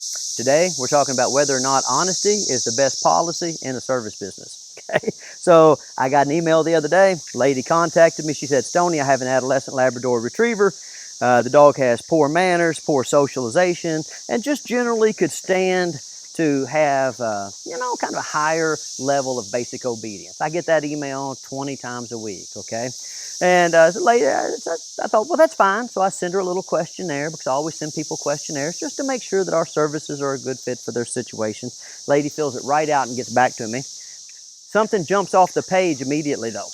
Today, we're talking about whether or not honesty is the best policy in the service business. Okay, so I got an email the other day. Lady contacted me. She said, Stoney, I have an adolescent Labrador Retriever. The dog has poor manners, poor socialization, and just generally could stand to have, kind of a higher level of basic obedience. I get that email 20 times a week, okay? And later, I thought, well, that's fine. So I send her a little questionnaire because I always send people questionnaires just to make sure that our services are a good fit for their situation. Lady fills it right out and gets back to me. Something jumps off the page immediately, though.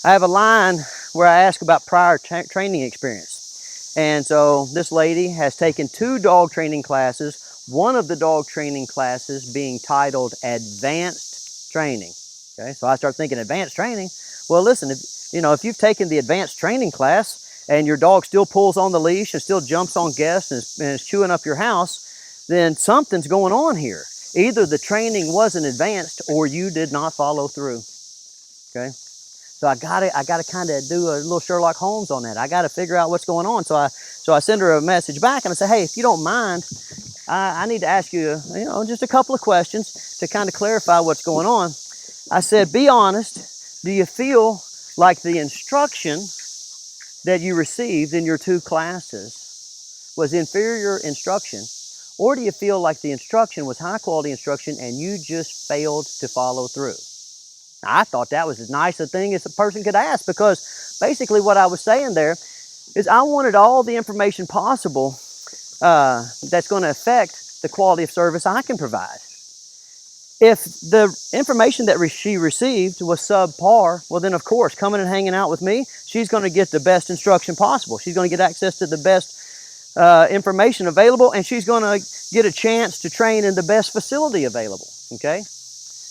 I have a line where I ask about prior training experience. And so this lady has taken 2 dog training classes, one of the dog training classes being titled Advanced Training. Okay, so I start thinking, advanced training? Well, listen, if you've taken the advanced training class and your dog still pulls on the leash and still jumps on guests and is chewing up your house, then something's going on here. Either the training wasn't advanced or you did not follow through. Okay? So I gotta kind of do a little Sherlock Holmes on that. I gotta figure out what's going on. So I send her a message back and I say, hey, if you don't mind, I need to ask you, just a couple of questions to kind of clarify what's going on. I said, be honest. Do you feel like the instruction that you received in your 2 classes was inferior instruction, or do you feel like the instruction was high quality instruction and you just failed to follow through? I thought that was as nice a thing as a person could ask, because basically what I was saying there is I wanted all the information possible that's going to affect the quality of service I can provide. If the information that she received was subpar, well then of course, coming and hanging out with me, she's going to get the best instruction possible. She's going to get access to the best information available, and she's going to get a chance to train in the best facility available, okay?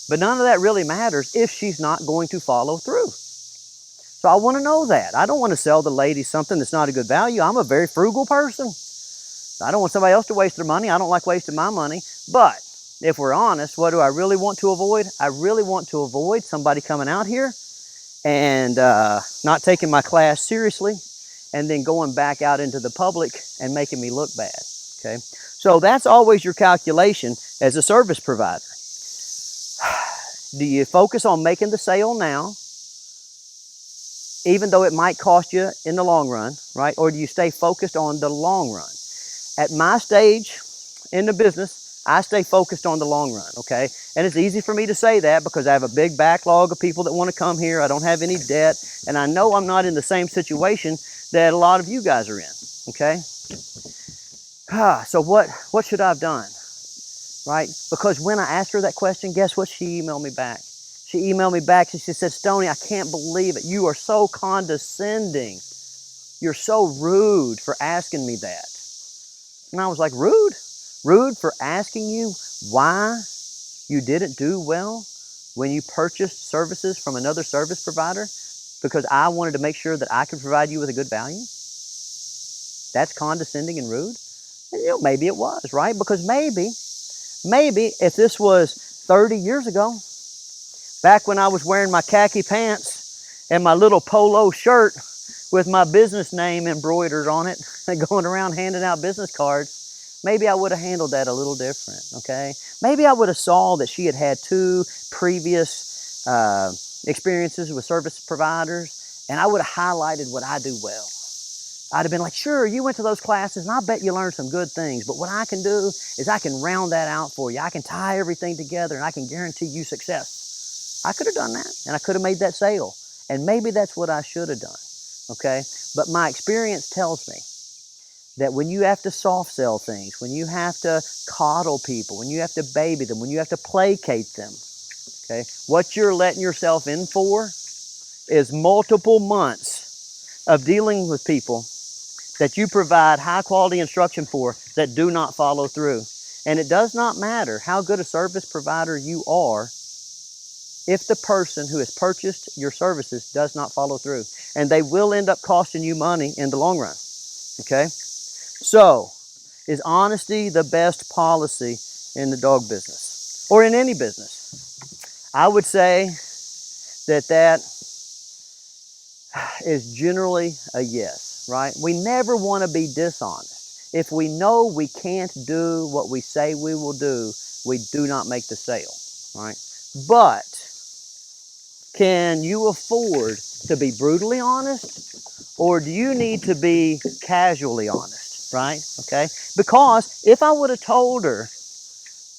But none of that really matters if she's not going to follow through. So I want to know that. I don't want to sell the lady something that's not a good value. I'm a very frugal person. I don't want somebody else to waste their money. I don't like wasting my money. But if we're honest, what do I really want to avoid? I really want to avoid somebody coming out here and not taking my class seriously and then going back out into the public and making me look bad, okay? So that's always your calculation as a service provider. Do you focus on making the sale now, even though it might cost you in the long run, right? Or do you stay focused on the long run? At my stage in the business, I stay focused on the long run, okay? And it's easy for me to say that because I have a big backlog of people that want to come here. I don't have any debt, and I know I'm not in the same situation that a lot of you guys are in, okay? So what should I have done, right? Because when I asked her that question, guess what she emailed me back? She emailed me back and she said, Stoney, I can't believe it. You are so condescending. You're so rude for asking me that. And I was like, rude? Rude for asking you why you didn't do well when you purchased services from another service provider because I wanted to make sure that I could provide you with a good value? That's condescending and rude? And, maybe it was, right? Because maybe if this was 30 years ago, back when I was wearing my khaki pants and my little polo shirt with my business name embroidered on it, going around handing out business cards, maybe I would have handled that a little different, okay? Maybe I would have saw that she had had 2 previous experiences with service providers, and I would have highlighted what I do well. I'd have been like, sure, you went to those classes, and I bet you learned some good things, but what I can do is I can round that out for you. I can tie everything together, and I can guarantee you success. I could have done that, and I could have made that sale, and maybe that's what I should have done, okay? But my experience tells me that when you have to soft sell things, when you have to coddle people, when you have to baby them, when you have to placate them, okay, what you're letting yourself in for is multiple months of dealing with people that you provide high quality instruction for that do not follow through. And it does not matter how good a service provider you are if the person who has purchased your services does not follow through. And they will end up costing you money in the long run, okay? So, is honesty the best policy in the dog business or in any business? I would say that is generally a yes, right? We never want to be dishonest. If we know we can't do what we say we will do, we do not make the sale, right? But can you afford to be brutally honest, or do you need to be casually honest, right? Okay? Because if I would have told her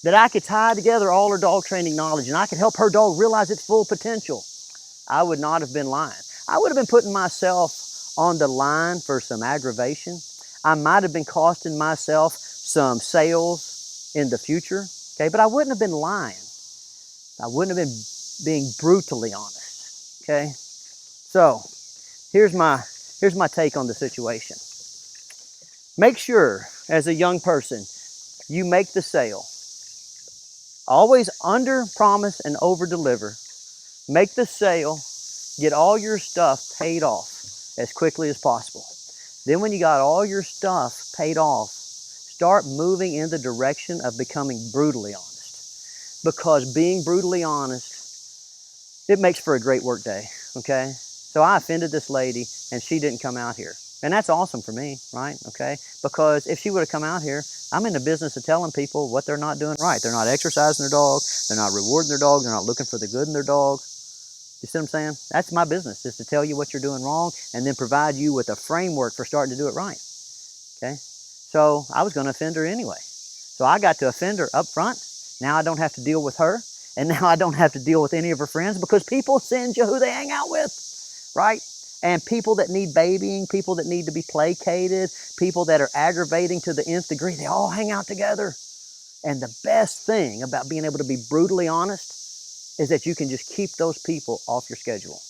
that I could tie together all her dog training knowledge and I could help her dog realize its full potential, I would not have been lying. I would have been putting myself on the line for some aggravation. I might have been costing myself some sales in the future, okay? But I wouldn't have been lying. I wouldn't have been being brutally honest, okay? So here's my take on the situation. Make sure, as a young person, you make the sale. Always under promise and over deliver. Make the sale, get all your stuff paid off as quickly as possible. Then when you got all your stuff paid off, start moving in the direction of becoming brutally honest. Because being brutally honest, it makes for a great work day, okay? So I offended this lady and she didn't come out here. And that's awesome for me, right? Okay? Because if she would have come out here, I'm in the business of telling people what they're not doing right. They're not exercising their dog. They're not rewarding their dog. They're not looking for the good in their dog. You see what I'm saying? That's my business, is to tell you what you're doing wrong and then provide you with a framework for starting to do it right. Okay? So I was going to offend her anyway. So I got to offend her up front. Now I don't have to deal with her. And now I don't have to deal with any of her friends, because people send you who they hang out with, right? And people that need babying, people that need to be placated, people that are aggravating to the nth degree, they all hang out together. And the best thing about being able to be brutally honest is that you can just keep those people off your schedule.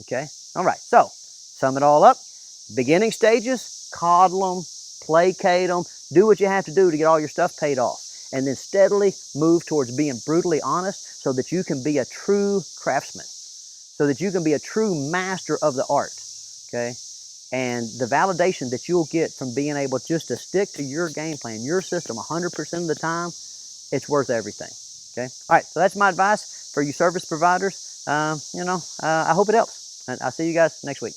Okay? All right, so sum it all up. Beginning stages, coddle them, placate them, do what you have to do to get all your stuff paid off. And then steadily move towards being brutally honest so that you can be a true craftsman, so that you can be a true master of the art, okay? And the validation that you'll get from being able just to stick to your game plan, your system 100% of the time, it's worth everything, okay? All right, so that's my advice for you service providers. I hope it helps. And I'll see you guys next week.